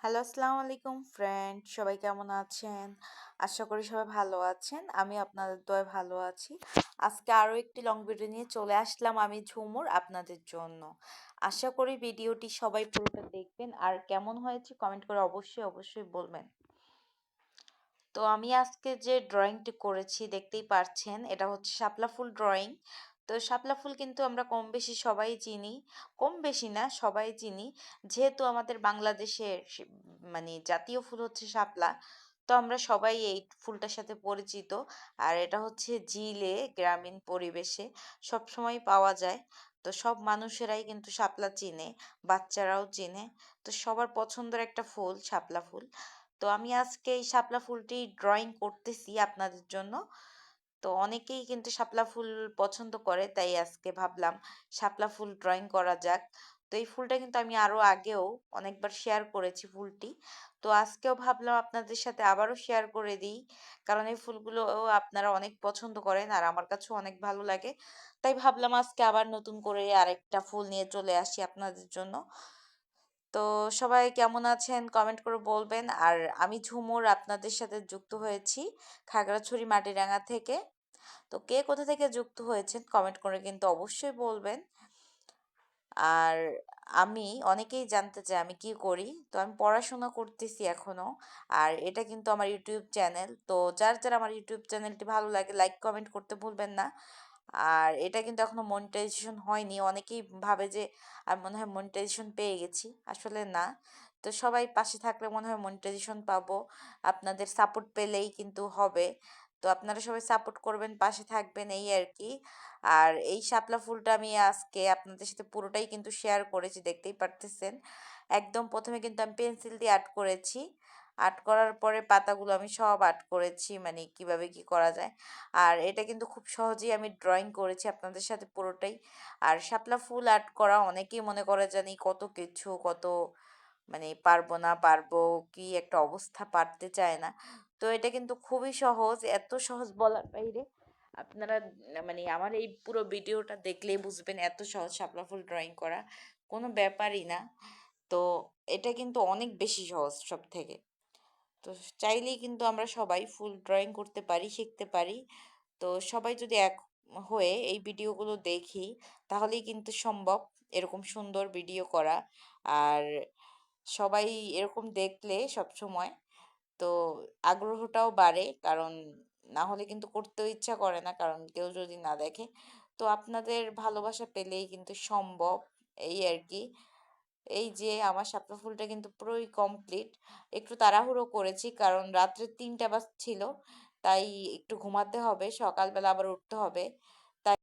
Hello, আসসালামু আলাইকুম friend. সবাই কেমন আছেন? আশা করি সবাই ভালো আছেন। আমি আপনাদের দোয়ায় ভালো আছি। আজকে আরও একটি লং ভিডিও নিয়ে চলে আসলাম আমি ঝুমুর আপনাদের জন্য। আশা করি ভিডিওটি সবাই পুরোটা দেখবেন আর কেমন হয়েছে কমেন্ট করে অবশ্যই বলবেন। তো আমি আজকে যে ড্রয়িংটি করেছি দেখতেই পারছেন, এটা হচ্ছে শাপলা ফুল ড্রয়িং। তো শাপলা ফুল কিন্তু আমরা কম বেশি সবাই চিনি, কম বেশি না সবাই চিনি, যেহেতু আমাদের বাংলাদেশের মানে জাতীয় ফুল হচ্ছে শাপলা। তো আমরা সবাই এই ফুলটার সাথে পরিচিত। আর এটা হচ্ছে ঝিলে গ্রামীণ পরিবেশে সবসময় পাওয়া যায়। তো সব মানুষেরাই কিন্তু শাপলা চিনে, বাচ্চারাও চিনে। তো সবার পছন্দের একটা ফুল শাপলা ফুল। তো আমি আজকে এই শাপলা ফুলটি ড্রয়িং করতেছি আপনাদের জন্য। তো অনেকেই কিন্তু শাপলা ফুল পছন্দ করে, তাই আজকে ভাবলাম শাপলা ফুল ড্রয়িং করা যাক। তো এই ফুলটা কিন্তু আমি আরো আগেও অনেকবার শেয়ার করেছি ফুলটি। তো আজকেও ভাবলাম আপনাদের সাথে আবারও শেয়ার করে দিই, কারণ এই ফুলগুলো আপনারা অনেক পছন্দ করেন আর আমার কাছেও অনেক ভালো লাগে। তাই ভাবলাম আজকে আবার নতুন করে আরেকটা ফুল নিয়ে চলে আসি আপনাদের জন্য। তো সবাই কেমন আছেন কমেন্ট করে বলবেন। আর আমি ঝুমুর আপনাদের সাথে যুক্ত হয়েছি খাগড়াছড়ি মাটিরাঙ্গা থেকে। তো কে কোথা থেকে যুক্ত হয়েছেন কমেন্ট করে কিন্তু অবশ্যই বলবেন। আর আমি অনেকেই জানতে চায় আমি কি করি, তো আমি পড়াশোনা করতেছি এখনো। আর এটা কিন্তু আমার ইউটিউব চ্যানেল, তো যার যার আমার ইউটিউব চ্যানেলটি ভালো লাগে লাইক কমেন্ট করতে ভুলবেন না। আর এটা কিন্তু এখনো মনিটাইজেশন হয়নি, অনেকেই ভাবে যে আমি মনে হয় মনিটাইজেশন পেয়ে গেছি, আসলে না। তো সবাই পাশে থাকলে মনে হয় মনিটাইজেশন পাবো, আপনাদের সাপোর্ট পেলেই কিন্তু হবে। তো আপনারা সবাই সাপোর্ট করবেন, পাশে থাকবেন, এই আর কি। আর এই শাপলা ফুলটা আমি আজকে আপনাদের সাথে পুরোটাই কিন্তু শেয়ার করেছি, দেখতেই পারতেছেন। একদম প্রথমে কিন্তু আমি পেন্সিল দিয়ে আর্ট করেছি, আর্ট করার পরে পাতাগুলো আমি সব আর্ট করেছি, মানে কিভাবে কি করা যায়। আর এটা কিন্তু খুব সহজেই আমি ড্রয়িং করেছি আপনাদের সাথে পুরোটাই। আর শাপলা ফুল আর্ট করা অনেকেই মনে করে জানি কত কিছু, কত মানে পারবো না পারবো কি একটা অবস্থা, পারতে চায় না। তো এটা কিন্তু খুবই সহজ, এত সহজ বলার বাইরে। আপনারা মানে আমার এই পুরো ভিডিওটা দেখলেই বুঝবেন এত সহজ শাপলা ফুল ড্রয়িং করা, কোনো ব্যাপারই না। তো এটা কিন্তু অনেক বেশি সহজ সব থেকে। তো চাইলেই কিন্তু আমরা সবাই ফুল ড্রয়িং করতে পারি, শিখতে পারি। তো সবাই যদি এক হয়ে এই ভিডিওগুলো দেখি, তাহলেই কিন্তু সম্ভব এরকম সুন্দর ভিডিও করা। আর সবাই এরকম দেখলে সব সময় তো আগ্রহটাও বাড়ে, কারণ না হলে কিন্তু করতেও ইচ্ছা করে না, কারণ কেউ যদি না দেখে। তো আপনাদের ভালোবাসা পেলেই কিন্তু সম্ভব, এই আর কি। এই যে আমার শাপলা ফুলটা কিন্তু পুরোই কমপ্লিট। একটু তাড়াহুড়ো করেছি কারণ রাত্রে 3টা বাজছিল, তাই একটু ঘুমাতে হবে, সকালবেলা আবার উঠতে হবে।